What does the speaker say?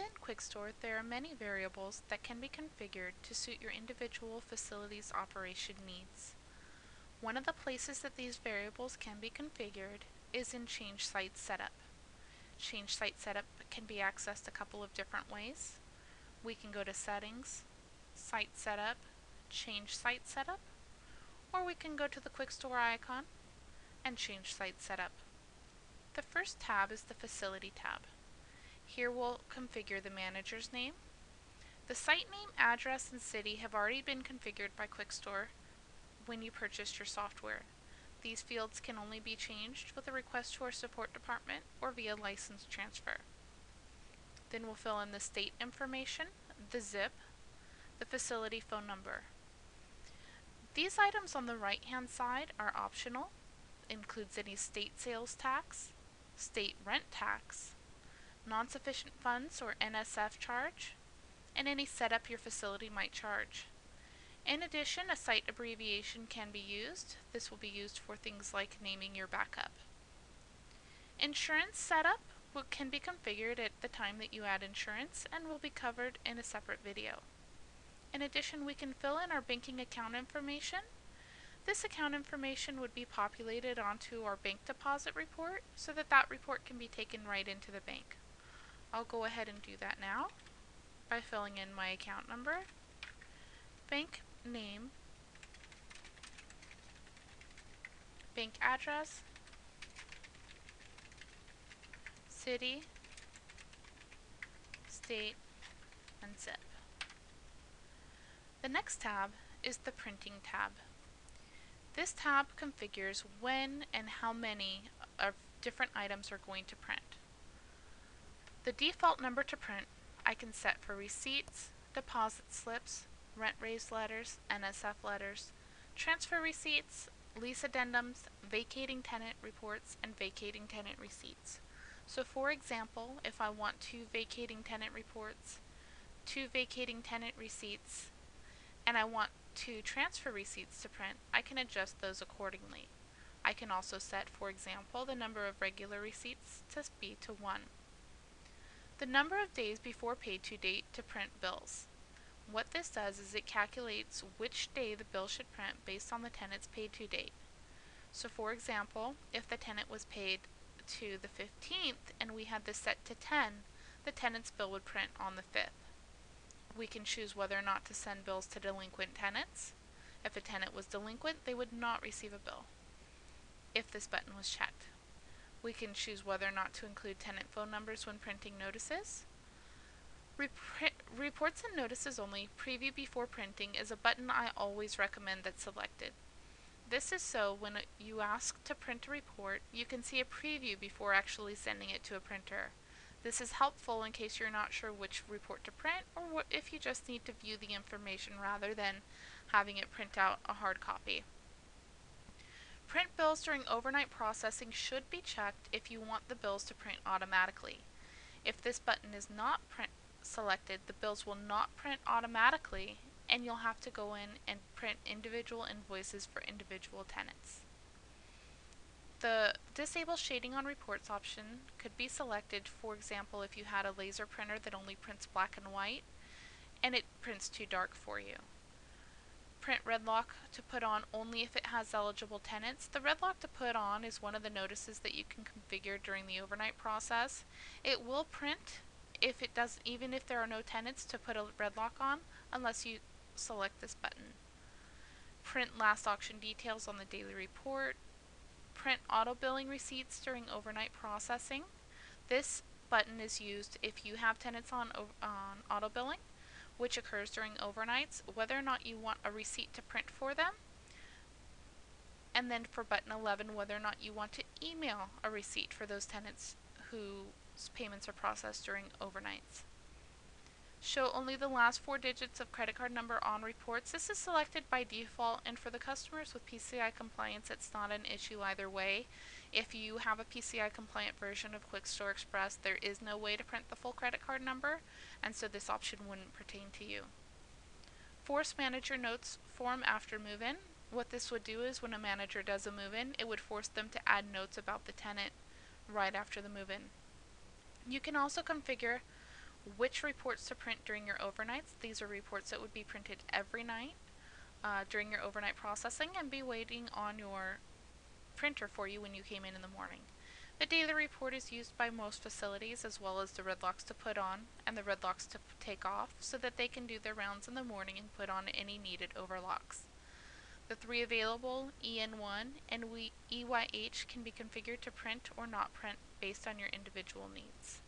Within QuikStor, there are many variables that can be configured to suit your individual facility's operation needs. One of the places that these variables can be configured is in Change Site Setup. Change Site Setup can be accessed a couple of different ways. We can go to Settings, Site Setup, Change Site Setup, or we can go to the QuikStor icon and change Site Setup. The first tab is the Facility tab. Here we'll configure the manager's name. The site name, address, and city have already been configured by QuikStor when you purchased your software. These fields can only be changed with a request to our support department or via license transfer. Then we'll fill in the state information, the zip, the facility phone number. These items on the right-hand side are optional. Includes any state sales tax, state rent tax, non-sufficient funds or NSF charge, and any setup your facility might charge. In addition, a site abbreviation can be used. This will be used for things like naming your backup. Insurance setup can be configured at the time that you add insurance and will be covered in a separate video. In addition, we can fill in our banking account information. This account information would be populated onto our bank deposit report so that that report can be taken right into the bank. I'll go ahead and do that now by filling in my account number, bank name, bank address, city, state, and zip. The next tab is the Printing tab. This tab configures when and how many of different items are going to print. The default number to print I can set for receipts, deposit slips, rent raise letters, NSF letters, transfer receipts, lease addendums, vacating tenant reports, and vacating tenant receipts. So for example, if I want 2 vacating tenant reports, 2 vacating tenant receipts, and I want 2 transfer receipts to print, I can adjust those accordingly. I can also set, for example, the number of regular receipts to be to 1. The number of days before paid to date to print bills. What this does is it calculates which day the bill should print based on the tenant's paid to date. So for example, if the tenant was paid to the 15th and we had this set to 10, the tenant's bill would print on the 5th. We can choose whether or not to send bills to delinquent tenants. If a tenant was delinquent, they would not receive a bill if this button was checked. We can choose whether or not to include tenant phone numbers when printing notices. Reports and notices only, preview before printing, is a button I always recommend that's selected. This is so when you ask to print a report, you can see a preview before actually sending it to a printer. This is helpful in case you're not sure which report to print or if you just need to view the information rather than having it print out a hard copy. Print bills during overnight processing should be checked if you want the bills to print automatically. If this button is not selected, the bills will not print automatically and you'll have to go in and print individual invoices for individual tenants. The Disable Shading on Reports option could be selected, for example, if you had a laser printer that only prints black and white and it prints too dark for you. Print red lock to put on only if it has eligible tenants. The red lock to put on is one of the notices that you can configure during the overnight process. It will print if it does, even if there are no tenants to put a red lock on, unless you select this button. Print last auction details on the daily report. Print auto billing receipts during overnight processing. This button is used if you have tenants on auto billing, which occurs during overnights, whether or not you want a receipt to print for them, and then for button 11, whether or not you want to email a receipt for those tenants whose payments are processed during overnights. Show only the last 4 digits of credit card number on reports. This is selected by default, and for the customers with PCI compliance, it's not an issue either way. If you have a PCI compliant version of QuikStor Express, there is no way to print the full credit card number, and so this option wouldn't pertain to you. Force manager notes form after move-in. What this would do is when a manager does a move-in, it would force them to add notes about the tenant right after the move-in. You can also configure which reports to print during your overnights. These are reports that would be printed every night during your overnight processing and be waiting on your printer for you when you came in the morning. The daily report is used by most facilities, as well as the red locks to put on and the red locks to take off, so that they can do their rounds in the morning and put on any needed overlocks. The three available, EN1 and EYH, can be configured to print or not print based on your individual needs.